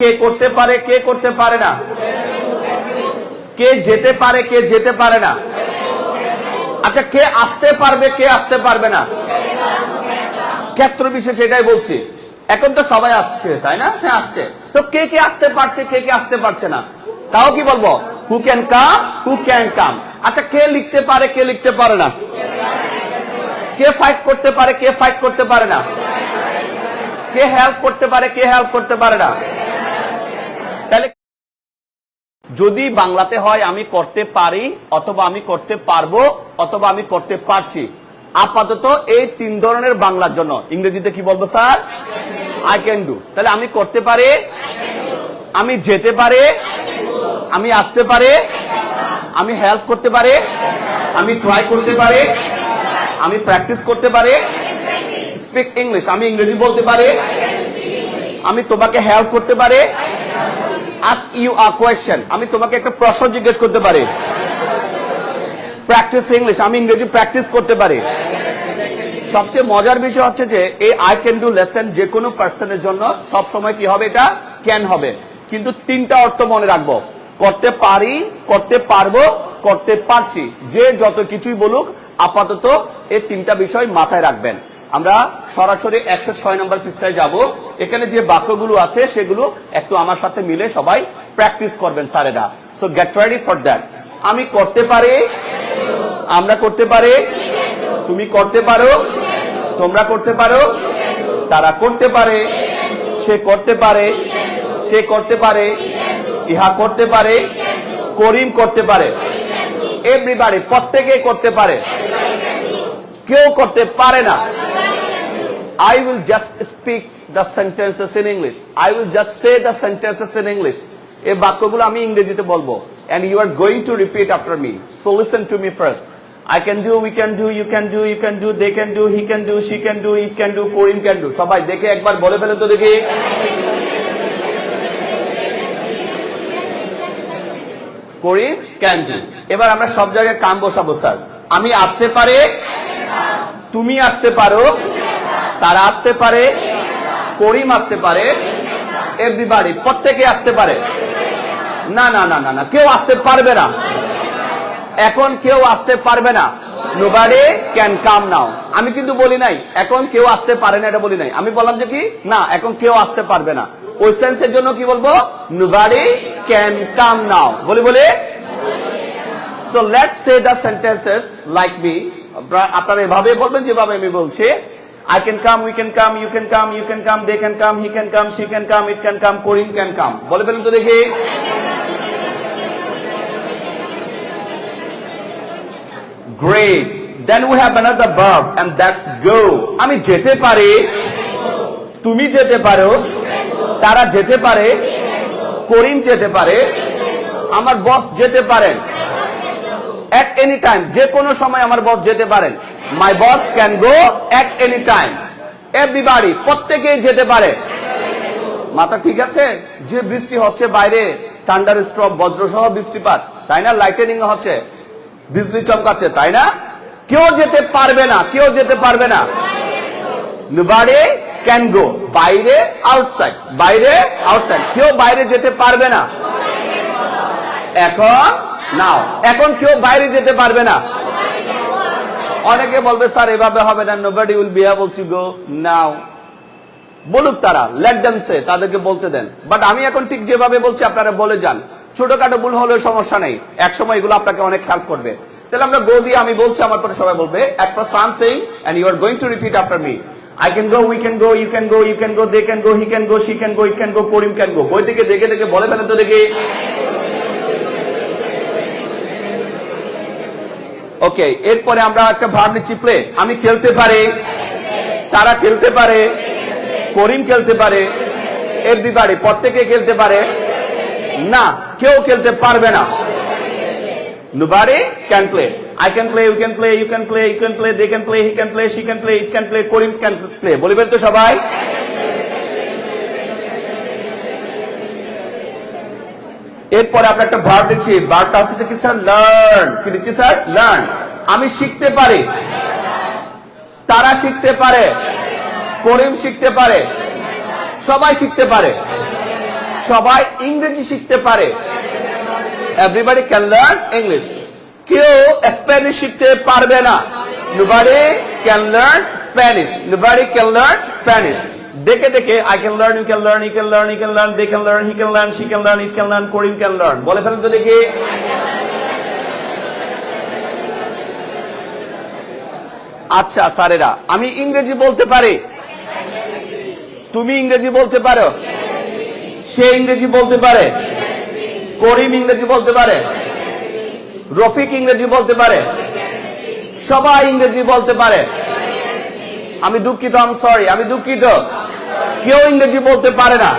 কে করতে পারে কে করতে পারে না, কে যেতে পারে কে যেতে পারে না, আচ্ছা কে আসতে পারবে কে আসতে পারবে না, ক্ষেত্র বিশেষ এটাই বলছি। এখন তো সবাই আসছে তাই না, হ্যাঁ আসছে, তো কে কে আসতে পারছে কে কে আসতে পারছে না, তাও কি বলবো who can come who can come. আচ্ছা কে লিখতে পারে কে লিখতে পারে না, কে ফাইট করতে পারে কে ফাইট করতে পারে না, কে হেল্প করতে পারে কে হেল্প করতে পারে না। তাহলে যদি বাংলাতে হয় আমি করতে পারি অথবা আমি করতে পারবো অথবা আমি করতে পারছি, আপাতত এই তিন ধরনের বাংলার জন্য ইংরেজিতে কি বলবো স্যার, আই ক্যান ডু। তাহলে আমি করতে পারি, আমি যেতে পারে, আমি আসতে পারে, আমি হেল্প করতে পারে, আমি ট্রাই করতে পারে, আমি প্র্যাকটিস করতে পারে, স্পিক ইংলিশ আমি ইংরেজি বলতে পারে, আমি তোমাকে হেল্প করতে পারে, ask you a question আমি তোমাকে একটা প্রশ্ন জিজ্ঞেস করতে পারি, প্র্যাকটিস ইংলিশ আমি ইংরেজি প্র্যাকটিস করতে পারি। সবচেয়ে মজার বিষয় হচ্ছে যে এই আই ক্যান ডু লেসন যে কোনো পার্সনের জন্য সব সময় কি হবে, এটা ক্যান হবে, কিন্তু তিনটা অর্থ মনে রাখবো, করতে পারি, করতে পারবো, করতে পারছি, যে যত কিছুই বলুক আপাতত এই তিনটা বিষয় মাথায় রাখবেন। আমরা সরাসরি 106 নম্বর পৃষ্ঠায় যাব, এখানে যে বাক্যগুলো আছে সেগুলো একটু আমার সাথে মিলে সবাই প্র্যাকটিস করবেন স্যারেরা। So get ready for that. আমি করতে পারি, আমরা করতে পারি, তুমি করতে পারো, তোমরা করতে পারো, তারা করতে পারে, সে করতে পারে, সে করতে পারে, ইহা করতে পারে, করিম করতে পারে, এভরিবডি প্রত্যেকে করতে পারে, কেউ করতে পারে না। I will just speak the sentences in English. I will just say the sentences in English. এই বাক্যগুলো আমি ইংরেজিতে বলবো and you are going to repeat after me. So listen to me first. I can do, we can do, you can do, you can do, they can do, he can do, she can do, it can do, Korim can do. সবাই দেখে একবার বলে ফেলেন তো দেখি। Korim can do. এবার আমরা সব জায়গায় কাম বসাবো স্যার। আমি আসতে পারে, তুমি আসতে পারো, তারা আসতে পারে, করিম আসতে পারে, এভরিবডি প্রত্যেকে আসতে পারে। না না না না না, কেউ আসতে পারবে না, এখন কেউ আসতে পারবে না, নোবডি ক্যান কাম নাও। আমি কিন্তু বলি নাই এখন কেউ আসতে পারে না, এটা বলি নাই, আমি বললাম যে কি না এখন কেউ আসতে পারবে না, ওই সেন্সের জন্য কি বলবো, নোবডি ক্যান কাম নাও বলি বলে। So let's say the sentences like me, আপনারা এভাবে বলবেন যেভাবে আমি বলছি। I can come, we can come, you can come, you can come, they can come, he can come, she can come, it can come, Korim can come. বলে ফেলুন তো দেখি। Great. Then we have another verb and that's go. আমি যেতে পারি, তুমি যেতে পারো, তারা যেতে পারে, করিম যেতে পারে, আমার বস যেতে পারেন। At any time, যে কোনো সময় আমার বস যেতে পারেন। My boss can go at any time. Everybody, প্রত্যেকেই যেতে পারে। মাথা ঠিক আছে? যে বৃষ্টি হচ্ছে বাইরে, থান্ডার স্ট্রম বজ্রসহ বৃষ্টিপাত, তাই না, লাইটেনিং হচ্ছে, বিজলি চমকাচ্ছে, তাই না, কেউ যেতে পারবে না, কেউ যেতে পারবে না। Nobody can go. বাইরে আউটসাইড, বাইরে আউটসাইড, কেউ বাইরে যেতে পারবে না। এখন নাও, এখন কেউ বাইরে যেতে পারবে না। অনেকে বলবে স্যার এভাবে হবে না, nobody will be able to go now. বলুক তারা, let them say, তাদেরকে বলতে দেন। বাট আমি এখন ঠিক যেভাবে বলছি আপনারা বলে যান, ছোটখাটো ভুল হলেও সমস্যা নেই, এক সময় এগুলো আপনাকে অনেক হেল্প করবে। তাহলে আমরা গো দিয়ে আমি বলছি, আমার পরে সবাই বলবে, at first I'm saying and you are going to repeat after me. I can go, we can go, you can go, you can go, they can go, he can go, she can go, it can go, Korim can go. বই থেকে দেখে দেখে বলে ফেলেন তো দেখি। ওকে, এরপরে আমরা একটা ভার্ব নিচ্ছি প্লে। আমি খেলতে পারি, তারা খেলতে পারে, করিম খেলতে পারে, এভরিবডি প্রত্যেকে খেলতে পারে, না কেউ খেলতে পারবে না। Nobody can play. I can play, you can play, you can play, you can play, they can play, he can play, she can play, it can play, Korim can play. বলে ফেলতো সবাই। এরপরে আমরা একটা ভার্ব দিচ্ছি, ভার্বটা হচ্ছে কি sir, learn. কি দিচ্ছি স্যার, লার্ন। আমি শিখতে পারি, তারা শিখতে পারে, করিম শিখতে পারে, সবাই শিখতে পারে। সবাই ইংরেজি শিখতে পারে। Everybody can learn English. কেউ স্প্যানিশ শিখতে পারবে না। Nobody can learn Spanish. Nobody can learn Spanish. দেখে দেখে I can learn, you can learn, we can learn, we can learn, they can learn, he can learn, she can learn, it can learn, Karim can learn. বলে ফেলেন তো দেখি। আচ্ছা স্যারেরা, আমি ইংরেজি বলতে পারি, তুমি ইংরেজি বলতে পারো, সে ইংরেজি বলতে পারে, করিম ইংরেজি বলতে পারে, রফিক ইংরেজি বলতে পারে, সবাই ইংরেজি বলতে পারে। আমি দুঃখিত, আই এম সরি, আমি দুঃখিত, কেউ ইংরেজি বলতে পারে না।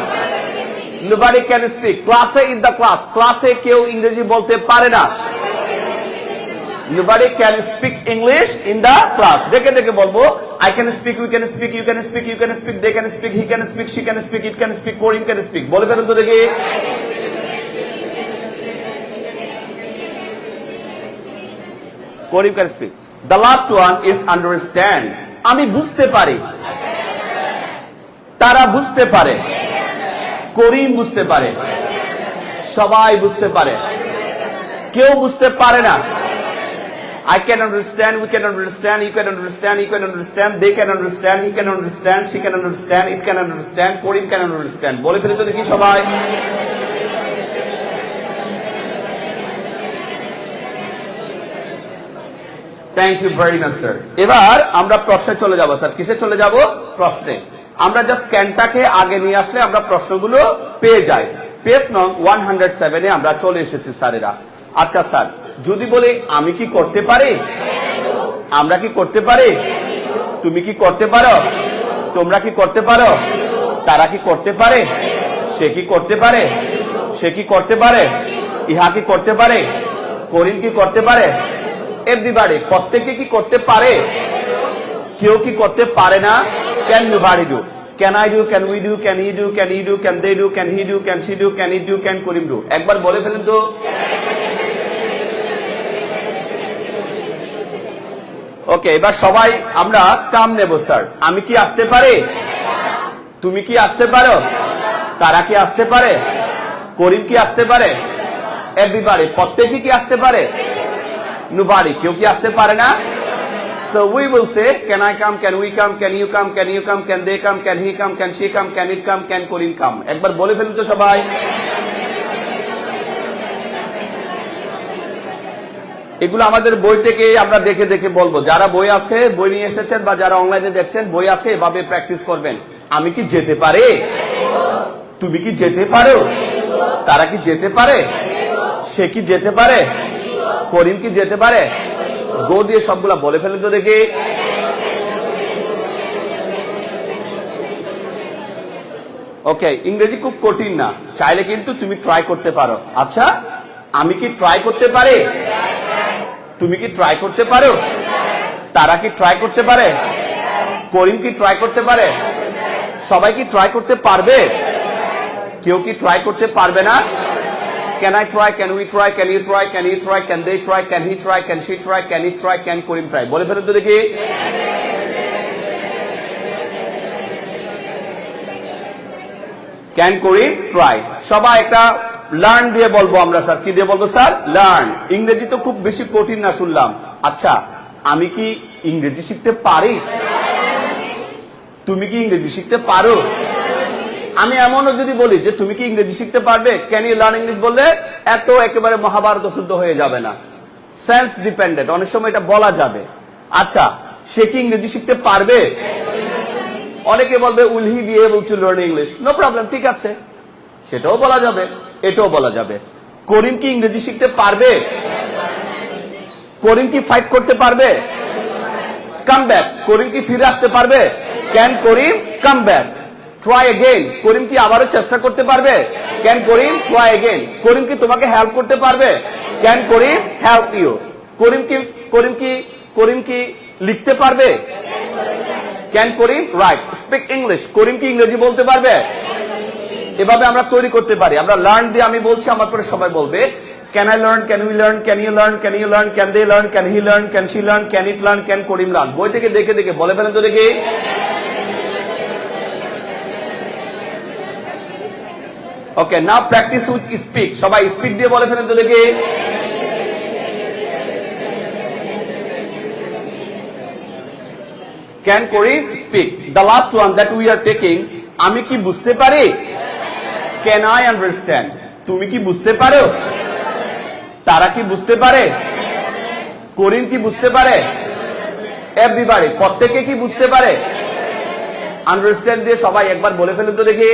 Nobody can speak. ক্লাসে ইন দ্য ক্লাস, ক্লাসে কেউ ইংরেজি বলতে পারে না। Nobody can speak English in the class. দেখে দেখে বলবো, I can speak, we can speak, you can speak, you can speak, they can speak, he can speak, she can speak, it can speak, Korim can speak. বলে ফেলেন তো দেখি। Korim can speak. The last one is understand. আমি বুঝতে পারি, তারা বুঝতে পারে, করিম বুঝতে পারে, সবাই বুঝতে পারে, কেউ বুঝতে পারে না। I can understand, we can understand, you can understand, he can understand, they can understand, he can understand, she can understand, it can understand, Korim can understand. বলে ফেলে তো দেখি সবাই। Thank you very much sir. এবার আমরা প্রশ্নে চলে যাব স্যার। কিসে চলে যাব? প্রশ্নে। আমরা জাস্ট ক্যানটাকে আগে নিয়ে আসলে আমরা প্রশ্নগুলো পেয়ে যাই। পেজ নং 107 এ আমরা চলে এসেছি স্যারেরা। আচ্ছা স্যার, যদি বলে আমি কি করতে পারি, আমরা কি করতে পারি, তুমি কি করতে পারো, তোমরা কি করতে পারো, তারা কি করতে পারে, সে কি করতে পারে, সে কি করতে পারে, ইহা কি করতে পারে, করিম কি করতে পারে, এভরিবডি প্রত্যেকে কি করতে পারে, কেউ কি করতে পারে না। Can nobody do, can I do, can we do, can we do, can we do, can they do, can he do, can she do, can it do, can Karim do. একবার বলে ফেলেন তো। ওকে, এবার সবাই আমরা কাম নেব স্যার। আমি কি আসতে পারি, তুমি কি আসতে পারো, তারা কি আসতে পারে, করিম কি আসতে পারে, এভরিবডি প্রত্যেকে কি আসতে পারে, নোবডি কেউ কি আসতে পারে না। So we will say, can I come, can we come, can you come, can you come, can they come, can he come, can she come, can it come, can Korim come. একবার বলে ফেলুন তো সবাই। এগুলো আমাদের বই থেকে আমরা দেখে দেখে বলবো। যারা বই আছে, বই নিয়ে এসেছেন, বা যারা অনলাইনে দেখছেন, বই আছে, এভাবে প্র্যাকটিস করবেন। আমি কি যেতে পারে, তুমি কি যেতে পারো, তারা কি যেতে পারে, সে কি যেতে পারে, করিম কি যেতে পারে। গো দিয়ে সবগুলা বলে ফেলেন তো দেখি। ওকে, ইংরেজি খুব কঠিন না, চাইলে কিন্তু তুমি ট্রাই করতে পারো। আচ্ছা, আমি কি ট্রাই করতে পারি, তুমি কি ট্রাই করতে পারো, তারা কি ট্রাই করতে পারে, করিম কি ট্রাই করতে পারে, সবাই কি ট্রাই করতে পারবে, কেউ কি ট্রাই করতে পারবে না। Can I try, can we try, can you try, can he try, can they try, can he try, can she try, can it try, can Korim try. বলে ফেলেন তো দেখি। Can Korim try. সবাই একটা learn দিয়ে বলবো আমরা sir. কি দিয়ে বলবো স্যার? লার্ন। ইংরেজি তো খুব বেশি কঠিন না শুনলাম। আচ্ছা, আমি কি ইংরেজি শিখতে পারি, তুমি কি ইংরেজি শিখতে পারো। আমি এমনও যদি বলি যে তুমি কি ইংরেজি শিখতে পারবে, ক্যান ইউ লার্ন ইংলিশ, বললে এত একেবারে মহাভারত শুদ্ধ হয়ে যাবে না। সেন্স ডিপেন্ডেন্ট, অনেক সময় এটা বলা যাবে। আচ্ছা, সে কি ইংরেজি শিখতে পারবে, অনেকে বলবে will he be able to learn English, no problem, ঠিক আছে, সেটাও বলা যাবে, এটাও বলা যাবে। করিম কি ইংরেজি শিখতে পারবে, করিম কি ফাইট করতে পারবে, কাম ব্যাক, করিম কি ফিরে আসতে পারবে, can Karim come back. Try again, Karim কি আবারও চেষ্টা করতে পারবে, can Karim try again. Karim কি তোমাকে হেল্প করতে পারবে, can Karim help you. Karim কি লিখতে পারবে, can Karim write. Speak English, Karim কি ইংরেজি বলতে পারবে। এভাবে আমরা তৈরি করতে পারি। আমরা লার্ন দিয়ে আমি বলছি, আমার পরে সবাই বলবে can I learn, can we learn, can you learn, can you learn, can they learn, can he learn, can she learn, can it learn, can Karim learn. বই থেকে দেখে দেখে বলে ফেলেন তো দেখি। Okay, now practice with speak. সবাই speak দিয়ে বলে ফেলেন তো দেখি। Can Karim speak. The last one that we are taking, আমি কি বুঝতে পারি? Can I understand. তুমি কি বুঝতে পারো? তারা কি বুঝতে পারে? করিম কি বুঝতে পারে? এভরিবডি, প্রত্যেকে কি বুঝতে পারে? আন্ডারস্ট্যান্ড দিয়ে সবাই একবার বলে ফেলুন তো দেখি।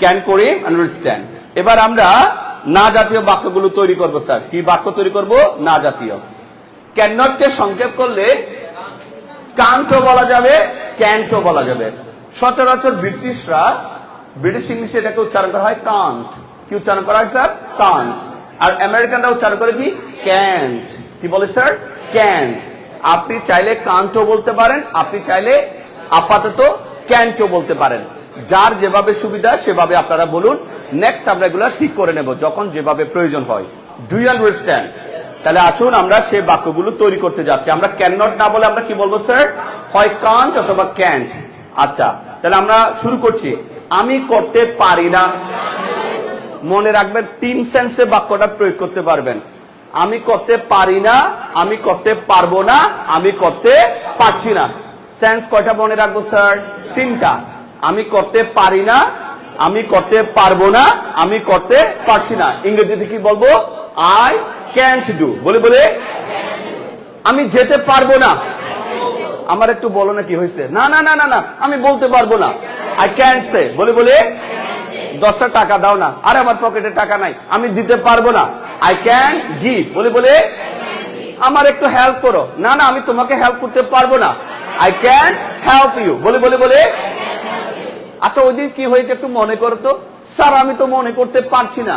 Can Karim understand. এবার আমরা না জাতীয় বাক্যগুলো তৈরি করব স্যার। কি বাক্য তৈরি করব? না জাতীয়। ক্যান নট কে সংক্ষেপ করলে কান্টও বলা যাবে, ক্যান্টও বলা যাবে। সচরাচর ব্রিটিশ ইংলিশে এটাকে উচ্চারণ করা হয় কান্ট। কি উচ্চারণ করা হয় স্যার? কান্ট। আর আমেরিকানরা উচ্চারণ করে কি? ক্যান্ট। কি বলে স্যার? ক্যান্ট। আপনি চাইলে কান্টও বলতে পারেন, আপনি চাইলে আপাতত ক্যান্টও বলতে পারেন। যার যেভাবে সুবিধা সেভাবে আপনারা বলুন। নেক্সট আমরা এগুলো ঠিক করে নেব যখন যেভাবে প্রয়োজন হয়। Do you understand? তাহলে আসুন আমরা সেই বাক্যগুলো তৈরি করতে যাচ্ছি। আমরা ক্যান নট না বলে আমরা কি বলবো স্যার? হয় কান্ট অথবা ক্যান্ট। আচ্ছা, তাহলে আমরা শুরু করছি। আমি করতে পারি না। মনে রাখবেন 3 সেন্সে বাক্যটা প্রয়োগ করতে পারবেন। আমি করতে পারি না, আমি করতে পারবো না, আমি করতে পারছি না। সেন্স কয়টা মনে রাখবো স্যার? 3টা। আমি করতে পারি না, আমি করতে পারবো না, আমি করতে পারছি না। ইংরেজিতে কি বলবো? I can't do. বলে বলে আমি যেতে পারবো না। আমার একটু বলো না কি হয়েছে? না না না না না, আমি বলতে পারবো না। আই ক্যান্ট সে। বলে বলে 10টা টাকা দাও না। আরে আমার পকেটে টাকা নাই, আমি দিতে পারবো না। I can give. বলে বলে আমার একটু হেল্প করো। না না, আমি তোমাকে হেল্প করতে পারবো না। I can't help you. বলে বলে বলে আচ্ছা, ওই দিন কি হয়েছে একটু মনে করো তো। স্যার আমি তো মনে করতে পারছি না।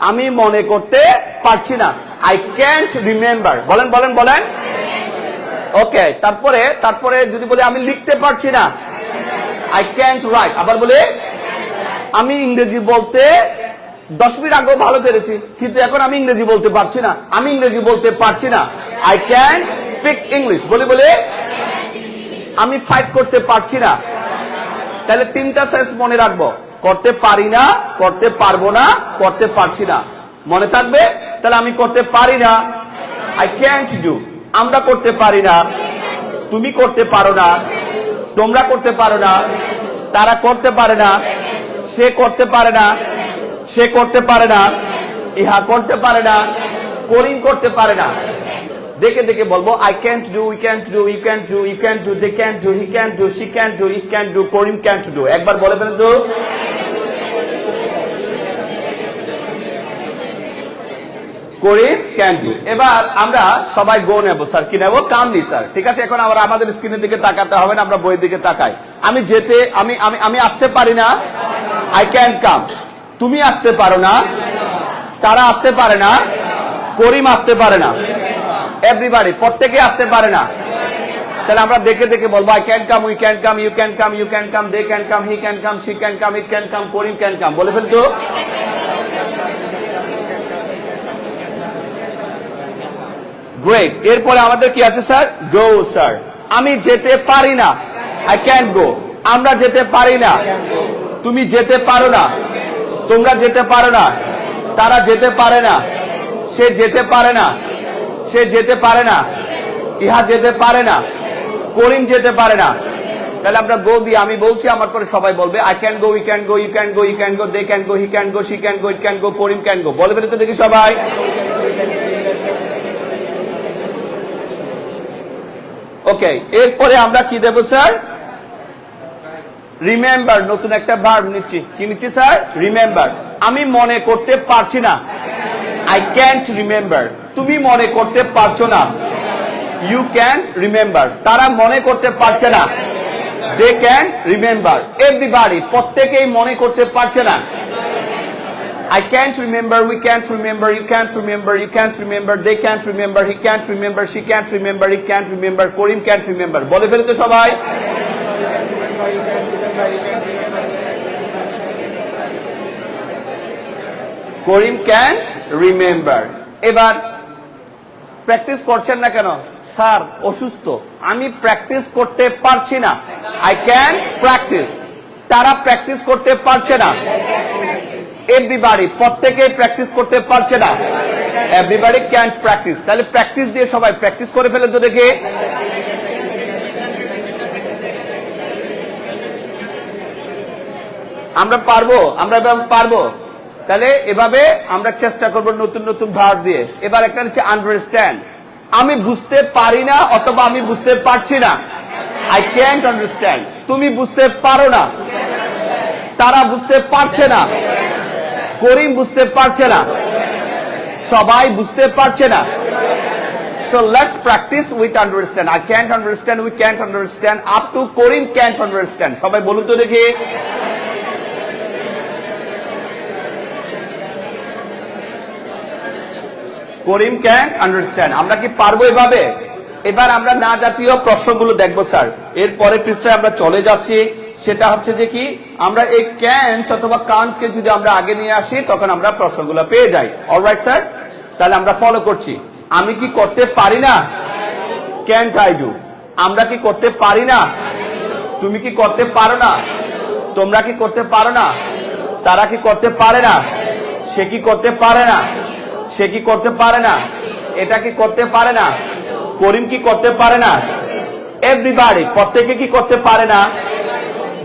আমি মনে করতে পারছি না। I can't remember. বলেন বলেন বলেন। ওকে, তারপরে যদি বলে আমি লিখতে পারছি না, আই ক্যান্ট রাইট। আবার বলে আমি ইংরেজি বলতে 10 মিনিট আগেও ভালো পেরেছি, কিন্তু এখন আমি ইংরেজি বলতে পারছি না। আমি ইংরেজি বলতে পারছি না। I can speak English. বলে বলে আমি ফাইট করতে পারছি না। তাহলে 3টা সেন্স মনে রাখবো। করতে পারি না, করতে পারবো না, করতে পারছি না। মনে থাকবে? তাহলে আমি করতে পারি না, আই ক্যান্ট ডু। আমরা করতে পারি না, তুমি করতে পারো না, তোমরা করতে পারো না, তারা করতে পারে না, সে করতে পারে না, সে করতে পারে না, ইহা করতে পারে না, করিম করতে পারে না। দেখে দেখে বলবো। I can't do, we can't do, you can't do, you can't do, they can't do, he can't do, she can't do, it can't do, Karim can't do. একবার বলে ফেলেন তো। Karim can do. এবার আমরা সবাই গো নেব স্যার। কি নেব? কাম নি স্যার। ঠিক আছে, এখন আমরা আমাদের স্ক্রিনের দিকে তাকাতে হবে না, আমরা বইয়ের দিকে তাকাই। আমি যেতে আমি আসতে পারি না, আই ক্যান কাম। তুমি আসতে পারো না, তারা আসতে পারে না, করিম আসতে পারে না। এভরিবডি, প্রত্যেকে আসতে পারে না। তাহলে আমরা দেখে দেখে বলবো। I can come, we can come, you can come, you can come, they can come, he can come, she can come, it can come, Karim can come. বলে ফেলতো। গ্রেট। এরপরে আমাদের কি আছে স্যার? গো স্যার। আমি যেতে পারি না, আই ক্যান গো। আমরা যেতে পারি না, তুমি যেতে পারো না, তোমরা যেতে পারো না, তারা যেতে পারে না, সে যেতে পারে না, সে যেতে পারে না, ইহা যেতে পারে না, করিম যেতে পারে না। তাহলে আমরা গো দিয়ে আমি বলছি, আমার পরে সবাই বলবে। I can go, we can go, you can go, you can go, they can go, he can go, she can go, it can go, Karim can go. বলে ফেলে তো দেখি সবাই। ওকে, এরপরে আমরা কি দেব স্যার? রিমেম্বার। নতুন একটা ভার্ব নিচ্ছি। কি নিচ্ছি স্যার? রিমেম্বার। আমি মনে করতে পারছি না, আই ক্যান্ট রিমেম্বার। তুমি মনে করতে পারছো না, ইউ ক্যান্ট রিমেম্বার। তারা মনে করতে পারছে না, দে ক্যান রিমেম্বার। এভরিবডি, প্রত্যেকেই মনে করতে পারছে না। I can't remember, we can't remember, you can't remember, you can't remember, they can't remember, he can't remember, she can't remember, he can't remember, Karim can't remember. বলে ফেলি তো সবাই। করিম can't remember. এবার প্র্যাকটিস করছেন না কেন? স্যার অসুস্থ, আমি প্র্যাকটিস করতে পারছি না। I can practise. তারা প্র্যাকটিস করতে পারছে না। এভরিবডি, প্রত্যেকে প্র্যাকটিস করতে পারছে না। Everybody can't practice. তাহলে প্র্যাকটিস দিয়ে সবাই প্র্যাকটিস করে ফেলে তো দেখি। আমরা পারবো, আমরা পারবো। তাহলে এভাবে আমরা চেষ্টা করব নতুন নতুন ভার্ব দিয়ে। এবার একটা হচ্ছে আন্ডারস্ট্যান্ড। আমি বুঝতে পারি না অথবা আমি বুঝতে পারছি না। I can't understand. তুমি বুঝতে পারো না, তারা বুঝতে পারছে না, করিম বুঝতে পারছে না, সবাই বুঝতে পারছে না। So let's practice with understand. I can't understand, we can't understand, up to Korim can't understand. সবাই বলুন তো দেখি। করিম ক্যান আন্ডারস্ট্যান্ড। আমরা কি পারবো এভাবে? এবার আমরা না জাতীয় প্রশ্নগুলো দেখবো স্যার। এর পরের পৃষ্ঠায় আমরা চলে যাচ্ছি। সেটা হচ্ছে যে কি, আমরা এই ক্যান্ট অথবা কান্টকে যদি আমরা আগে নিয়ে আসি তখন আমরা প্রশ্নগুলো পেয়ে যাই। অলরাইট স্যার, তাহলে আমরা ফলো করছি। আমি কি করতে পারি না? Can't I do. আমরা কি করতে পারি না? তুমি কি করতে পারো না? তোমরা কি করতে পারো না? তারা কি করতে পারে না? সে কি করতে পারে না? সে কি করতে পারে না? এটা কি করতে পারে না? করিম কি করতে পারে না? এভরিবডি, প্রত্যেকে কি করতে পারে না?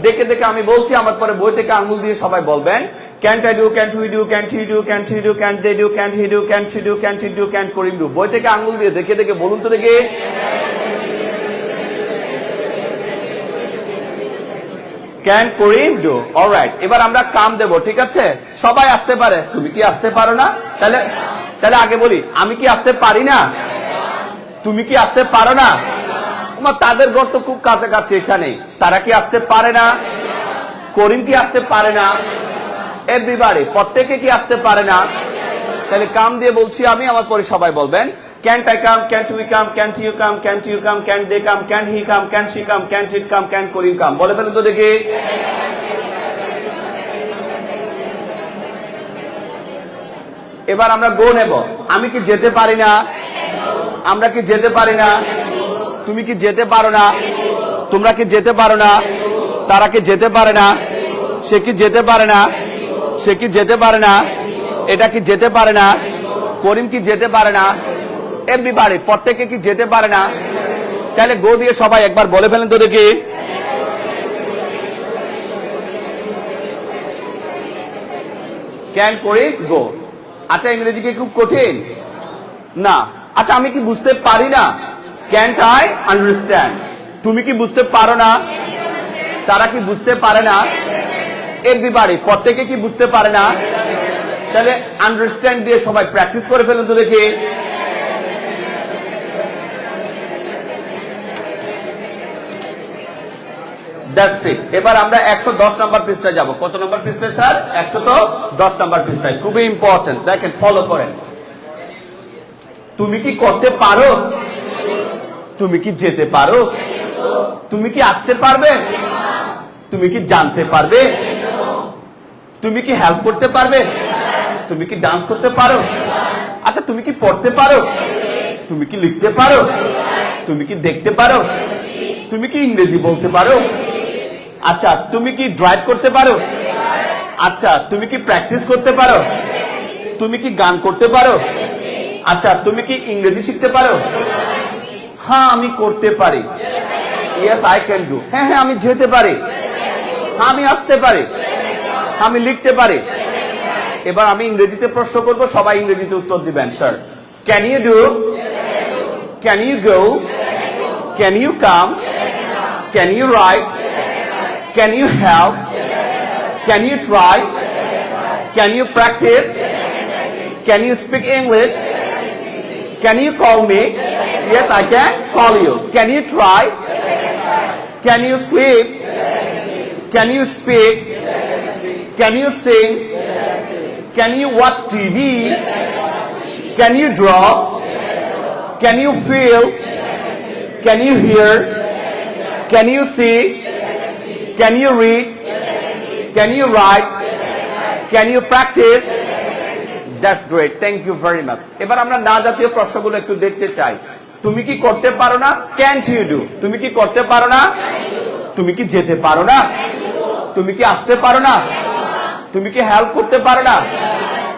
দেখে দেখে আমি বলছি, আমার পরে বই থেকে আঙ্গুল দিয়ে সবাই বলবেন। Can't I do, can't we do, can't he do, can't he do, can't they do, can't he do, can't she do, can't it do, can't Karim do. বই থেকে আঙ্গুল দিয়ে দেখে দেখে বলুন তো দেখি। Can Karim do. অলরাইট, এবার আমরা কাম দেব, ঠিক আছে? সবাই আসতে পারে। তুমি কি আসতে পারো না? তাহলে তাহলে আগে বলি, আমি কি আসতে পারি না? তুমি কি আসতে পারো না? তাদের ঘর তো খুব কাছাকাছি এখানে। তারা কি আসতে পারে না? করিম কি আসতে পারে না? এভরিবডি, প্রত্যেকে কি আসতে পারে না? তাহলে কাম দিয়ে বলছি আমি, আমার পরে সবাই বলবেন। Can't I come? Can't we come? Can't you come? Can't you come? Can't they come? Can't he come? Can't she come? Can't it come? Can't Korim come? বলে ফেলুন তো দেখি। এবার আমরা গো নেব। আমি কি যেতে পারি না? আমরা কি যেতে পারি না? তুমি কি যেতে পারো না? তোমরা কি যেতে পারো না? তারা কি যেতে পারে না? সে কি যেতে পারে না? সে কি যেতে পারে না? এটা কি যেতে পারে না? করিম কি যেতে পারে না? এভরিবডি, প্রত্যেকে কি যেতে পারে না? তাহলে গো দিয়ে সবাই একবার বলে ফেলেন তো দেখি। ক্যান করিম গো। আচ্ছা, ইংরেজি কি খুব কঠিন না? আচ্ছা, আমি কি বুঝতে পারি না? Can't I understand. তুমি কি বুঝতে পারো না? তারা কি বুঝতে পারে না? এভরিবডি, প্রত্যেকে কি বুঝতে পারে না? তাহলে আন্ডারস্ট্যান্ড দিয়ে সবাই প্র্যাকটিস করে ফেলুন তো দেখি। That's it. এবার আমরা 110 নম্বর পৃষ্ঠায় যাব। কত নম্বর পৃষ্ঠায় স্যার? 110 নম্বর পৃষ্ঠায়। খুবই ইম্পর্টেন্ট, দেখেন, ফলো করেন। তুমি কি করতে পারো? তুমি কি যেতে পারো? তুমি কি আসতে পারবে? তুমি কি জানতে পারবে? তুমি কি হেল্প করতে পারবে? তুমি কি ডান্স করতে পারো? আচ্ছা, তুমি কি পড়তে পারো? তুমি কি লিখতে পারো? তুমি কি দেখতে পারো? তুমি কি ইংরেজি বলতে পারো? আচ্ছা, তুমি কি ড্রাইভ করতে পারো? আচ্ছা, তুমি কি প্র্যাকটিস করতে পারো? তুমি কি গান করতে পারো? আচ্ছা, তুমি কি ইংরেজি শিখতে পারো? হ্যাঁ, আমি করতে পারি। Yes, I can do. হ্যাঁ হ্যাঁ, আমি যেতে পারি। হ্যাঁ, আমি আসতে পারি। আমি লিখতে পারি। এবার আমি ইংরেজিতে প্রশ্ন করব, সবাই ইংরেজিতে উত্তর দিবেন। Sir, can you do? Can you go? Can you come? Can you write? Can you help? Can you try? Can you practice? Can you speak English? Can you call me? Yes, I can call you. Can you try? Can you sleep? Can you speak? Can you sing? Can you watch TV? Can you draw? Can you feel? Can you hear? Can you see? Can you read? Can you write? Can you practice? That's great. Thank you very much. এবার আমরা না জাতীয় প্রশ্নগুলো একটু দেখতে চাই। তুমি কি করতে পারো না? Can't you do? তুমি কি করতে পারো না? তুমি কি যেতে পারো না? তুমি কি আসতে পারো না? তুমি কি হেল্প করতে পারো না?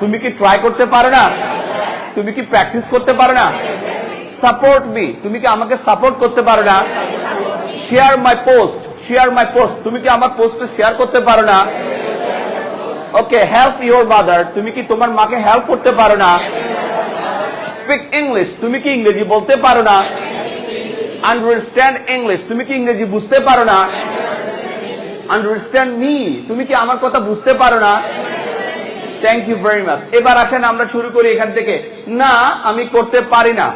তুমি কি ট্রাই করতে পারো না? তুমি কি প্র্যাকটিস করতে পারো না? সাপোর্ট মি, তুমি কি আমাকে সাপোর্ট করতে পারো না? Share my post, share my post, তুমি কি আমার পোস্টে শেয়ার করতে পারো না? ওকে, হেল্প ইউর মাদার, তুমি কি তোমার মাকে হেল্প করতে পারো না? স্পিক ইংলিশ, তুমি কি ইংরেজি বলতে পারো না? আন্ডারস্ট্যান্ড ইংলিশ, তুমি কি ইংরেজি বুঝতে পারো না? আন্ডারস্ট্যান্ড মি, তুমি কি আমার কথা বুঝতে পারো না? Thank you very much. এবার আসেন আমরা শুরু করি এখান থেকে। না, আমি করতে পারি না।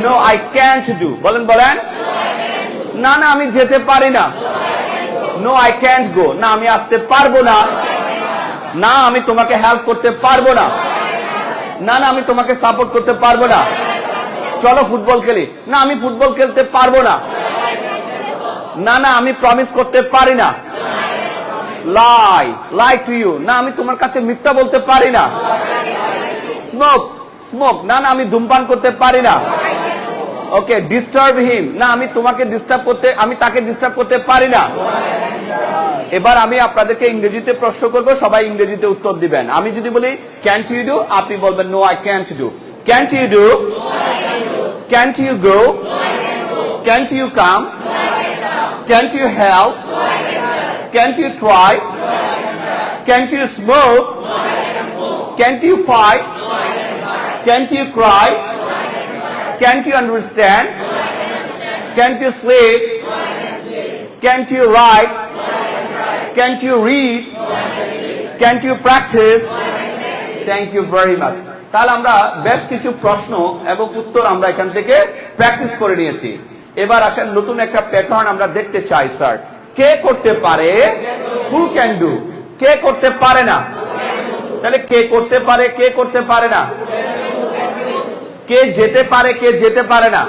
No, I can't do. বলেন বলেন। না না, আমি যেতে পারি না। No, I can't go. না, আমি আসতে পারবো না। না, আমি তোমাকে হেল্প করতে পারবো না। না না, আমি তোমাকে সাপোর্ট করতে পারবো না। চলো ফুটবল খেলি। না, আমি ফুটবল খেলতে পারবো না। না না, আমি প্রমিস করতে পারি না। লাই, লাই টু ইউ। না, আমি তোমার কাছে মিথ্যা বলতে পারি না। Smoke, smoke. না না, আমি ধূমপান করতে পারি না। ওকে, ডিস্টার্ব হিম। না, আমি তোমাকে ডিস্টার্ব করতে, আমি তাকে ডিস্টার্ব করতে পারি না। এবার আমি আপনাদেরকে ইংরেজিতে প্রশ্ন করব, সবাই ইংরেজিতে উত্তর দিবেন। আমি যদি বলি ক্যান্ট ইউ ডু, আপনি বলবেন no, I can't do. Can't you do? Can't you go? Can't you come? Can't you help? Can't you try? Can't you smoke? Can't you fight? Can't you cry? Can't you understand? Can't you sleep? Can't you write? Can't you read? Can't you practice? Thank you very much. তাহলে আমরা বেশ কিছু প্রশ্ন এবং উত্তর আমরা এখান থেকে প্র্যাকটিস করে নিয়েছি। এবার আসেন নতুন একটা প্যাটার্ন আমরা দেখতে চাই স্যার। কে করতে পারে? Who can do? কে করতে পারে না? তাহলে কে করতে পারে, কে করতে পারে না? কে যেতে পারে, কে যেতে পারে না?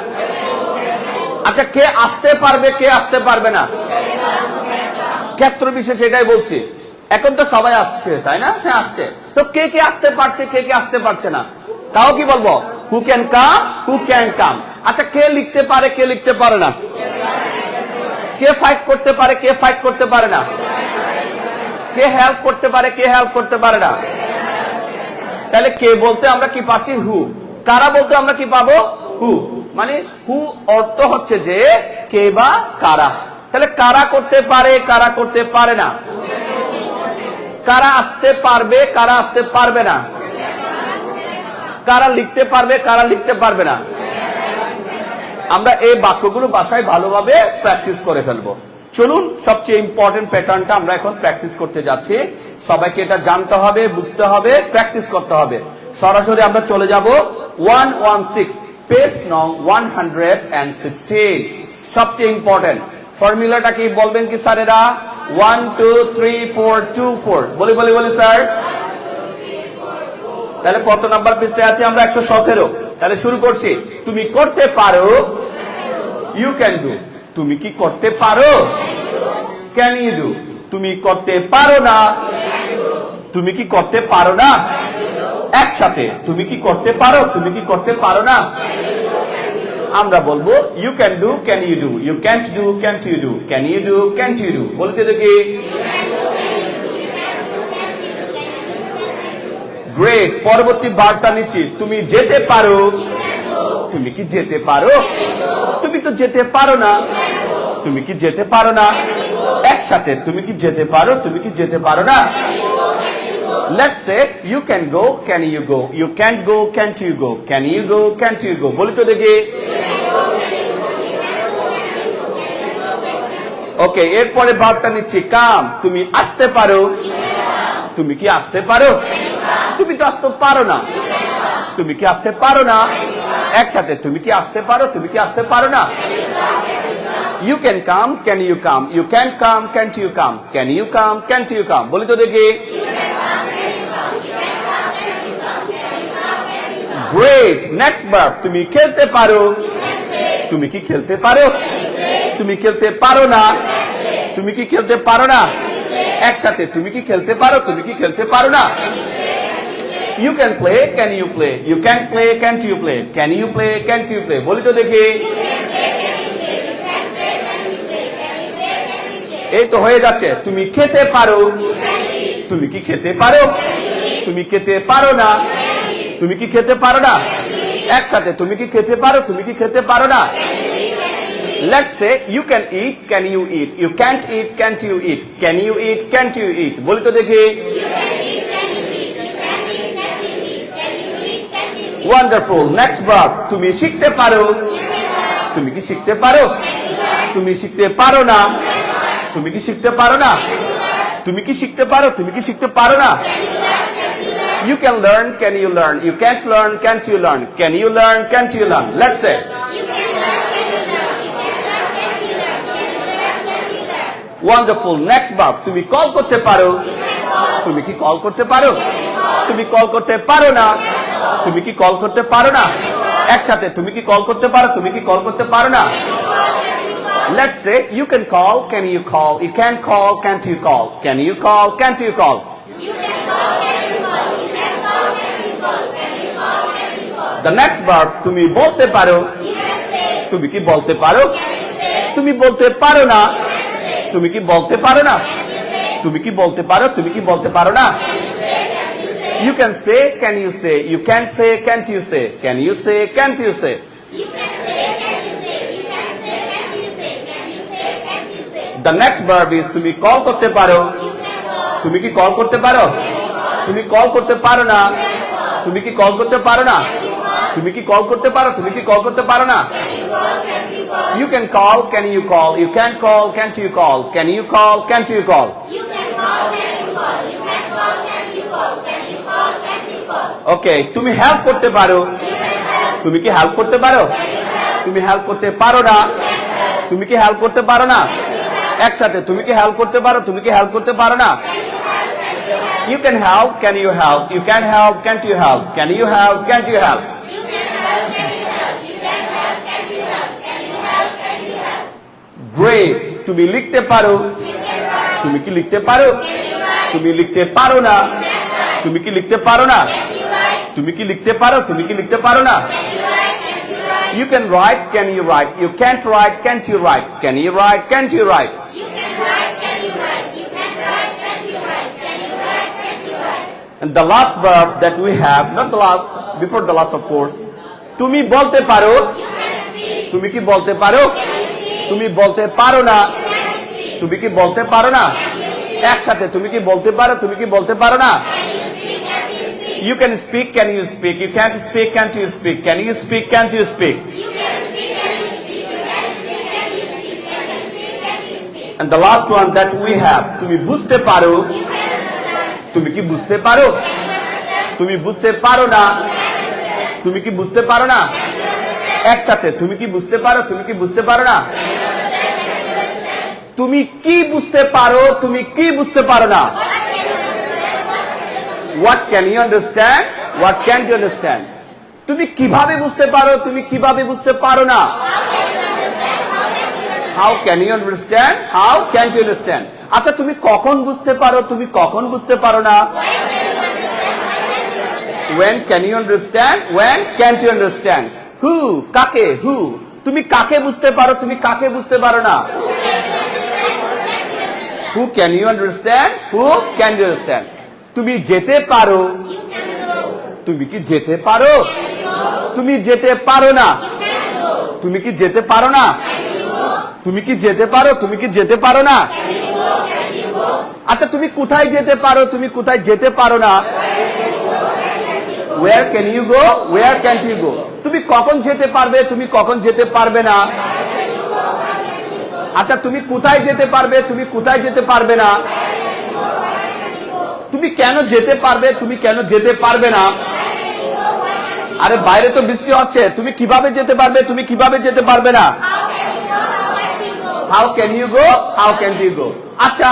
আচ্ছা, কে আসতে পারবে, কে আসতে পারবে না? ক্ষেত্র বিশেষ এটাই বলছি। এখন তো সবাই আসছে, তাই না? হ্যাঁ, আসছে। তো কে কে আসতে পারছে, কে কে আসতে পারছে না? তাও কি বলবো? Who can come, who can come. আচ্ছা, কে লিখতে পারে, কে লিখতে পারে না? কে ফাইট করতে পারে, কে ফাইট করতে পারে না? কে হেল্প করতে পারে, কে হেল্প করতে পারে না? তাহলে কে বলতে আমরা কি পাচ্ছি? হু। কারা বলতে আমরা কি পাবো? হু। মানে হু অর্থ হচ্ছে যে কে বা কারা। তাহলে কারা করতে পারে, কারা করতে পারে না? কারা আসতে পারবে, কারা আসতে পারবে না? কারা লিখতে পারবে, কারা লিখতে পারবে না? আমরা এই বাক্যগুলো বাসায় ভালোভাবে প্র্যাকটিস করে ফেলবো। চলুন, সবচেয়ে ইম্পর্টেন্ট প্যাটার্নটা আমরা এখন প্র্যাকটিস করতে যাচ্ছি। সবাইকে এটা জানতে হবে, বুঝতে হবে, প্র্যাকটিস করতে হবে। সরাসরি আমরা চলে যাব 116 পেজ নং 116। সবচেয়ে ইম্পর্টেন্ট ফর্মুলাটা কি বলবেন কি স্যারেরা? 1 2 3 4 2 4 বলি বলি বলি স্যার। তাহলে কত নাম্বার পৃষ্ঠায় আছে আমরা? 117। তাহলে শুরু করছি। তুমি করতে পারো, ইউ ক্যান ডু। তুমি কি করতে পারো? Can you do. তুমি করতে পারো না, তুমি কি করতে পারো না? একসাথে, তুমি কি করতে পারো, তুমি কি করতে পারো না? আমরা বলবো you can do, can you do. You can't do, can't you do. Can you do, can't you do. বলতে দেখি। গ্রেট। পরবর্তী বার্তা নিচ্ছি। তুমি যেতে পারো, তুমি কি যেতে পারো? তুমি তো যেতে পারো না, তুমি কি যেতে পারো না? একসাথে, তুমি কি যেতে পারো, তুমি কি যেতে পারো না? Let's say you can go, can you go? You can't go, can't you go? Can you go, can't you go? বলি তো দেখি। ওকে, এরপরে বার্তা নিচ্ছি। কাম, তুমি আসতে পারো, তুমি কি আসতে পারো? তুমি তো আসতে পারো না, তুমি কি আসতে পারো না? একসাথে, তুমি কি আসতে পারো, তুমি কি আসতে পারো না? You can come, can you come? You can't come, can't you come? Can you come, can't you come? বলি তো দেখি। গ্রেট। Next verb. তুমি খেলতে পারো, তুমি কি খেলতে পারো? তুমি খেলতে পারো না, তুমি কি খেলতে পারো না? একসাথে, তুমি কি খেলতে পারো, তুমি কি খেলতে পারো না? You can play, can you play? You can play, can't you play? Can you play, can't you play? বলি তো দেখি। এই তো হয়ে যাচ্ছে। তুমি খেতে পারো। তুমি কি খেতে পারো? তুমি খেতে পারো না। তুমি কি খেতে পারো না? একসাথে তুমি কি খেতে পারো? তুমি কি খেতে পারো না? Let's say you can eat, can you eat? You can't eat, can't you eat? Can you eat, can't you eat? বলি তো দেখি। Wonderful. Next verb. তুমি শিখতে পারো। তুমি কি শিখতে পারো? তুমি শিখতে পারো না। তুমি কি শিখতে পারো না? তুমি কি শিখতে পারো? তুমি কি শিখতে পারো না? You can learn, can you learn? You can't learn, can't you learn? Can you learn, can't you learn? Let's say. Wonderful. Next verb. তুমি কল করতে পারো। তুমি কি কল করতে পারো? তুমি কল করতে পারো না। তুমি কি কল করতে পারো না? একসাথে তুমি কি কল করতে পারো? তুমি কি কল করতে পারো না? Let's say you can call, can you call? You can't call, can't you call? Can you call, can't you call? The next verb. তুমি বলতে পারো। তুমি কি বলতে পারো? তুমি বলতে পারো না। তুমি কি বলতে পারো না? তুমি কি বলতে পারো? তুমি কি বলতে পারো না? You can say, can you say? You can't say, can't you say? Can you say, can't you say? The next verb is তুমি কল করতে পারো। তুমি কি কল করতে পারো? তুমি কল করতে পারো না। তুমি কি কল করতে পারো না? তুমি কি কল করতে পারো? তুমি কি কল করতে পারো না? You can call, can you call? You can't call, can't you call? Can you call, can't you call? Okay, তুমি হেল্প করতে পারো। তুমি কি হেল্প করতে পারো? তুমি হেল্প করতে পারো না। তুমি কি হেল্প করতে পারো না? একসাথে তুমি কি হেল্প করতে পারো? তুমি কি হেল্প করতে পারো না? You can help, can you help? You can't help, can't you help? Can you help, can't you help? Great. তুমি লিখতে পারো। তুমি কি লিখতে পারো? তুমি লিখতে পারো না। তুমি কি লিখতে পারো না? তুমি কি লিখতে পারো? তুমি কি লিখতে পারো না? You can write, can you write? You can't write, can't you write? Can you write, can't you write? And the last verb that we have, not the last, before the last of course, তুমি বলতে পারো। তুমি কি বলতে পারো? তুমি বলতে পারো না। তুমি কি বলতে পারো না? একসাথে তুমি কি বলতে পারো? তুমি কি বলতে পারো না? You can speak, can you speak? You can't speak, can't you speak? Can you speak, can't you speak? And the last one that we have, তুমি বুঝতে পারো। তুমি কি বুঝতে পারো? তুমি বুঝতে পারো না। তুমি কি বুঝতে পারো না? একসাথে তুমি কি বুঝতে পারো? তুমি কি বুঝতে পারো না? তুমি কি বুঝতে পারো? তুমি কি বুঝতে পারো না? What can you understand? What can't you understand? তুমি কিভাবে বুঝতে পারো? তুমি কিভাবে বুঝতে পারো না? How can you understand? How can't you understand? আচ্ছা তুমি কখন বুঝতে পারো? তুমি কখন বুঝতে পারো না? When can you understand? When can't you understand? Who? কাকে? Who? তুমি কাকে বুঝতে পারো? তুমি কাকে বুঝতে পারো না? Who can you understand? Who can you understand? তুমি যেতে পারো। তুমি কি যেতে পারো? তুমি যেতে পারো না। তুমি কি যেতে পারো না? তুমি কি যেতে পারো? তুমি কি যেতে পারো না? আচ্ছা তুমি কোথায় যেতে পারো? তুমি কোথায় যেতে পারো না? Where can you go? Where can't you go? তুমি কখন যেতে পারবে? তুমি কখন যেতে পারবে না? আচ্ছা তুমি কোথায় যেতে পারবে? তুমি কোথায় যেতে পারবে না? তুমি কেন যেতে পারবে? তুমি কেন যেতে পারবে না? আরে বাইরে তো বৃষ্টি হচ্ছে, তুমি কিভাবে যেতে পারবে? তুমি কিভাবে যেতে পারবে না? How can you go? How can you go? আচ্ছা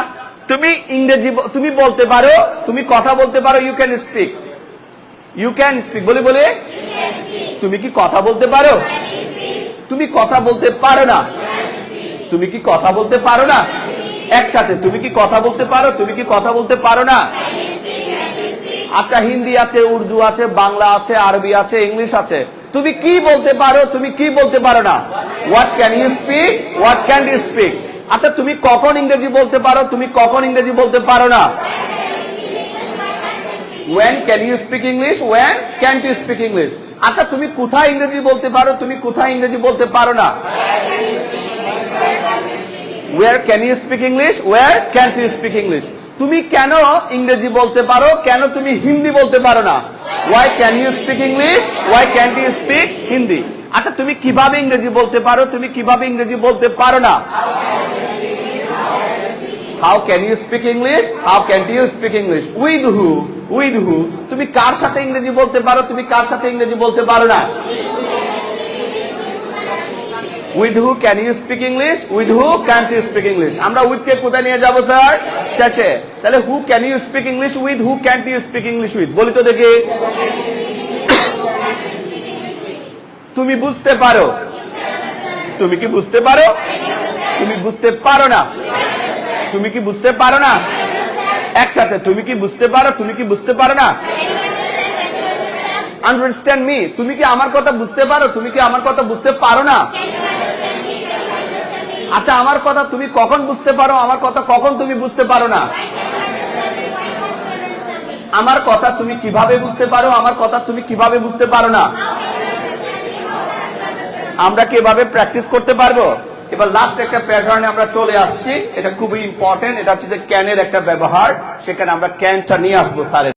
তুমি ইংরেজি তুমি বলতে পারো, তুমি কথা বলতে পারো, you can speak. You can speak. বলে বলে তুমি কি কথা বলতে পারো? তুমি কথা বলতে পারো না। তুমি কি কথা বলতে পারো না? একসাথে তুমি কি কথা বলতে পারো? তুমি কি কথা বলতে পারো না? আচ্ছা হিন্দি আছে, উর্দু আছে, বাংলা আছে, আরবি আছে, ইংলিশ আছে, তুমি কি বলতে পারো, তুমি কি বলতে পারো না? What can you speak, what can you speak? আচ্ছা তুমি কখন ইংরেজি বলতে পারো, তুমি কখন ইংরেজি বলতে পারো না? When can you speak English? When can't you speak English? আচ্ছা তুমি কোথায় ইংরেজি বলতে পারো, তুমি কোথায় ইংরেজি বলতে পারো না? Where can you speak English? Where can't you speak English? তুমি কেন ইংরেজি বলতে পারো, কেন তুমি হিন্দি বলতে পারো না? Why can you speak English? Why can't you speak Hindi? আচ্ছা তুমি কিভাবে ইংরেজি বলতে পারো, তুমি কিভাবে ইংরেজি বলতে পারো না? How can you speak English? How can't you speak English? With who? With who? তুমি কার সাথে ইংরেজি বলতে পারো, তুমি কার সাথে ইংরেজি বলতে পারো না? With who can you speak English? With who can't you speak English? আমরা with কে কোথায় নিয়ে যাব স্যার? শেষে। তাহলে who can you speak English with? Who can't you speak English with? বলি তো দেখি। তুমি বুঝতে পারো। তুমি কি বুঝতে পারো? তুমি বুঝতে পারো না। তুমি কি বুঝতে পারো না? একসাথে তুমি কি বুঝতে পারো, তুমি কি বুঝতে পারো না? আন্ডারস্ট্যান্ড মি, তুমি কি আমার কথা বুঝতে পারো, তুমি কি আমার কথা বুঝতে পারো না? আচ্ছা আমার কথা তুমি কখন বুঝতে পারো, আমার কথা কখন তুমি বুঝতে পারো না? আমার কথা তুমি কিভাবে বুঝতে পারো, আমার কথা তুমি কিভাবে বুঝতে পারো না? আমরা কি এভাবে প্র্যাকটিস করতে পারবো? এবার লাস্ট একটা প্যাটার্নে আমরা চলে আসছি, এটা খুবই ইম্পর্টেন্ট, এটা হচ্ছে যে ক্যানের একটা ব্যবহার, সেখানে আমরা ক্যানটা নিয়ে আসবো স্যারের।